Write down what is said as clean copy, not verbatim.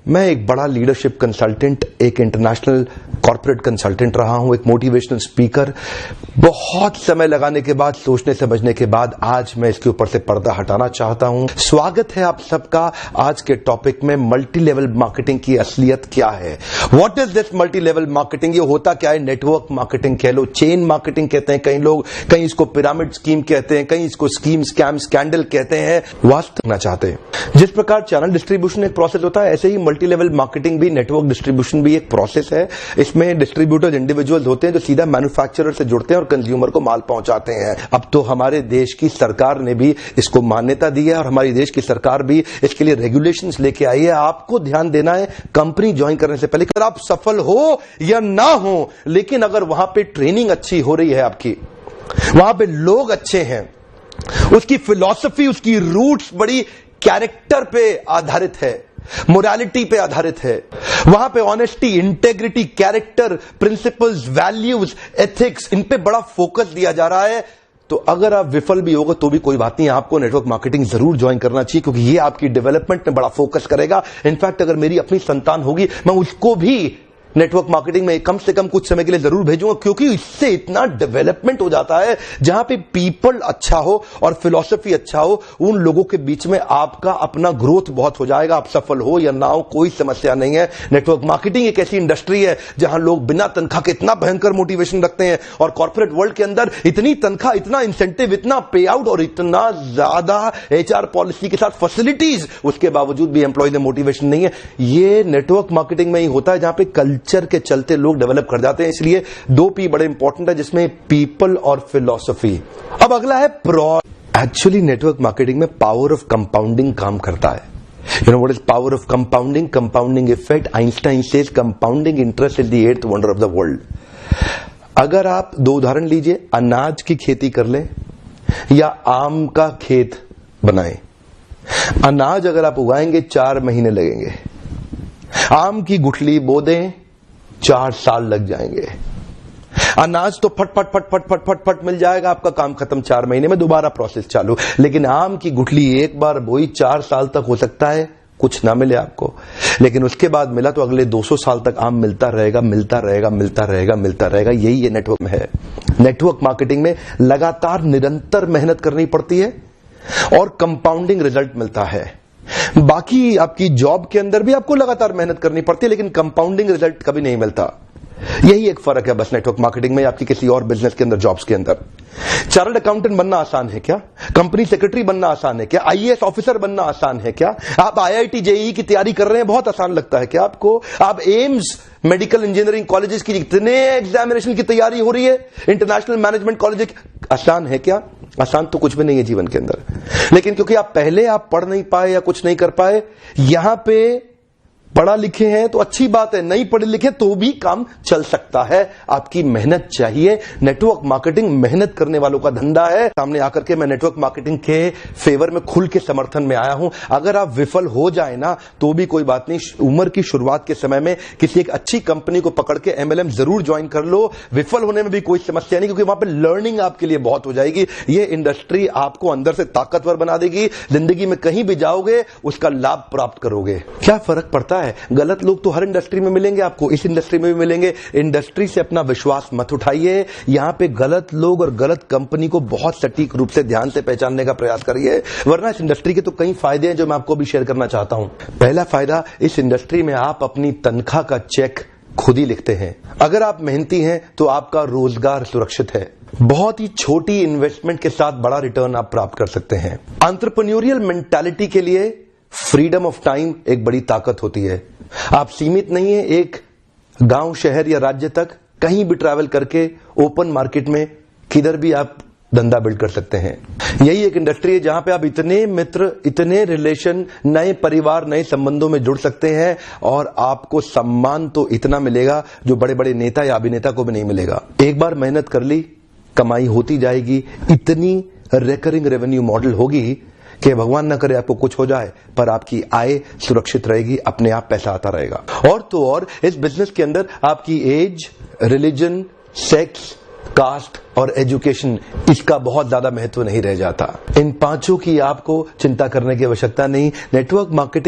मैं एक बड़ा लीडरशिप कंसल्टेंट, एक इंटरनेशनल कॉर्पोरेट कंसल्टेंट रहा हूं, एक मोटिवेशनल स्पीकर। बहुत समय लगाने के बाद, सोचने समझने के बाद आज मैं इसके ऊपर से पर्दा हटाना चाहता हूं। स्वागत है आप सबका आज के टॉपिक में, मल्टी लेवल मार्केटिंग की असलियत क्या है। What is this multi level marketing? ये होता क्या है? नेटवर्क मार्केटिंग कह लो, चेन मार्केटिंग कहते हैं कई लोग, कहीं इसको पिरामिड स्कीम कहते हैं, कहीं इसको स्कीम, स्कैम, स्कैंडल कहते हैं। वास्तव चाहते हैं जिस प्रकार चैनल डिस्ट्रीब्यूशन एक प्रोसेस होता है, ऐसे ही मल्टी लेवल मार्केटिंग भी, नेटवर्क डिस्ट्रीब्यूशन भी एक प्रोसेस है। इसमें डिस्ट्रीब्यूटर्स इंडिविजुअल्स होते हैं जो सीधा मैन्युफैक्चरर से जुड़ते हैं और कंज्यूमर को माल पहुंचाते हैं। अब तो हमारे देश की सरकार ने भी इसको मान्यता दी है और हमारी देश की सरकार भी इसके लिए रेगुलेशंस लेके आई है। आपको ध्यान देना है कंपनी ज्वाइन करने से पहले, अगर आप सफल हो या ना हो, लेकिन अगर वहां पे ट्रेनिंग अच्छी हो रही है, आपकी वहां पे लोग अच्छे हैं, उसकी फिलॉसफी, उसकी रूट्स बड़ी कैरेक्टर पे आधारित है, मोरालिटी पे आधारित है, वहां पे honesty, integrity, character, principles, values, ethics, इन पे बड़ा फोकस दिया जा रहा है, तो अगर आप विफल भी होगा तो भी कोई बात नहीं, आपको नेटवर्क मार्केटिंग जरूर ज्वाइन करना चाहिए, क्योंकि ये आपकी डेवलपमेंट में बड़ा फोकस करेगा। इनफैक्ट अगर मेरी अपनी संतान होगी, मैं उसको भी नेटवर्क मार्केटिंग में कम से कम कुछ समय के लिए जरूर भेजूंगा, क्योंकि इससे इतना डेवलपमेंट हो जाता है। जहां पे पीपल अच्छा हो और फिलॉसफी अच्छा हो, उन लोगों के बीच में आपका अपना ग्रोथ बहुत हो जाएगा। आप सफल हो या ना हो, कोई समस्या नहीं है। नेटवर्क मार्केटिंग एक ऐसी इंडस्ट्री है जहां लोग बिना तनख्वाह के इतना भयंकर मोटिवेशन रखते हैं, और कॉर्पोरेट वर्ल्ड के अंदर इतनी तनख्वाह, इतना इंसेंटिव, इतना पे आउट और इतना ज्यादा एचआर पॉलिसी के साथ फैसिलिटीज, उसके बावजूद भी एम्प्लॉयज में मोटिवेशन नहीं है। ये नेटवर्क मार्केटिंग में ही होता है, जहां पे कल्चर के चलते लोग डेवलप कर जाते हैं। इसलिए 2 P बड़े इंपॉर्टेंट है, जिसमें पीपल और फिलॉसफी। अब अगला है एक्चुअली नेटवर्क मार्केटिंग में पावर ऑफ कंपाउंडिंग काम करता है। You know what is power of compounding? Compounding effect. Einstein says compounding interest is the 8th wonder of the world. अगर आप 2 उदाहरण लीजिए, अनाज की खेती कर लें या आम का खेत बनाएं। अनाज अगर आप उगाएंगे 4 महीने लगेंगे, आम की गुठली बो दें 4 साल लग जाएंगे। अनाज तो फट फट फट फट फट फट फट मिल जाएगा, आपका काम खत्म, 4 महीने में दोबारा प्रोसेस चालू। लेकिन आम की गुठली एक बार बोई, 4 साल तक हो सकता है कुछ ना मिले आपको, लेकिन उसके बाद मिला तो अगले 200 साल तक आम मिलता रहेगा, मिलता रहेगा, मिलता रहेगा, मिलता रहेगा। यही ये नेटवर्क में है। नेटवर्क मार्केटिंग में लगातार निरंतर मेहनत करनी पड़ती है और कंपाउंडिंग रिजल्ट मिलता है। बाकी आपकी जॉब के अंदर भी आपको लगातार मेहनत करनी पड़ती है, लेकिन कंपाउंडिंग रिजल्ट कभी नहीं मिलता। यही एक फर्क है बस नेटवर्क मार्केटिंग में आपकी किसी और बिजनेस के अंदर, जॉब्स के अंदर। चार्टर्ड अकाउंटेंट बनना आसान है क्या? कंपनी सेक्रेटरी बनना आसान है क्या? आईएएस ऑफिसर बनना आसान है क्या? आप आईआईटी जेईई की तैयारी कर रहे हैं, बहुत आसान लगता है क्या आपको? आप एम्स मेडिकल इंजीनियरिंग कॉलेजेस की इतने एग्जामिनेशन की तैयारी हो रही है, इंटरनेशनल मैनेजमेंट कॉलेज, आसान है क्या? आसान तो कुछ भी नहीं है जीवन के अंदर। लेकिन क्योंकि आप पहले पढ़ नहीं पाए या कुछ नहीं कर पाए, यहां पे पढ़ा लिखे हैं तो अच्छी बात है, नहीं पढ़े लिखे तो भी काम चल सकता है। आपकी मेहनत चाहिए। नेटवर्क मार्केटिंग मेहनत करने वालों का धंधा है। सामने आकर के मैं नेटवर्क मार्केटिंग के फेवर में खुल के समर्थन में आया हूं। अगर आप विफल हो जाए ना तो भी कोई बात नहीं, उम्र की शुरुआत के समय में किसी एक अच्छी कंपनी को पकड़ के MLM जरूर ज्वाइन कर लो। विफल होने में भी कोई समस्या नहीं, क्योंकि वहां पर लर्निंग आपके लिए बहुत हो जाएगी। ये इंडस्ट्री आपको अंदर से ताकतवर बना देगी। जिंदगी में कहीं भी जाओगे उसका लाभ प्राप्त करोगे। क्या फर्क पड़ता है? गलत लोग तो हर इंडस्ट्री में मिलेंगे आपको, इस इंडस्ट्री में भी मिलेंगे। इंडस्ट्री से अपना विश्वास मत उठाइए। यहां पे गलत लोग और गलत कंपनी को बहुत सटीक रूप से ध्यान से पहचानने का प्रयास करिए, वरना इस इंडस्ट्री के तो कई फायदे हैं जो मैं आपको भी शेयर करना चाहता हूं। पहला फायदा, इस इंडस्ट्री में आप अपनी तनख्वाह का चेक खुद ही लिखते हैं। अगर आप मेहनती हैं तो आपका रोजगार सुरक्षित है। बहुत ही छोटी इन्वेस्टमेंट के साथ बड़ा रिटर्न आप प्राप्त कर सकते हैं। एंटरप्रेन्योरियल मेंटालिटी के लिए फ्रीडम ऑफ टाइम एक बड़ी ताकत होती है। आप सीमित नहीं है एक गांव, शहर या राज्य तक, कहीं भी ट्रैवल करके ओपन मार्केट में किधर भी आप धंधा बिल्ड कर सकते हैं। यही एक इंडस्ट्री है जहां पे आप इतने मित्र, इतने रिलेशन, नए परिवार, नए संबंधों में जुड़ सकते हैं, और आपको सम्मान तो इतना मिलेगा जो बड़े बड़े नेता या अभिनेता को भी नहीं मिलेगा। एक बार मेहनत कर ली, कमाई होती जाएगी। इतनी रिकरिंग रेवेन्यू मॉडल होगी कि भगवान ना करे आपको कुछ हो जाए, पर आपकी आय सुरक्षित रहेगी, अपने आप पैसा आता रहेगा। और तो और इस बिजनेस के अंदर आपकी एज, रिलीजन, सेक्स, कास्ट और एजुकेशन, इसका बहुत ज्यादा महत्व नहीं रह जाता। इन 5 की आपको चिंता करने की आवश्यकता नहीं। Network marketing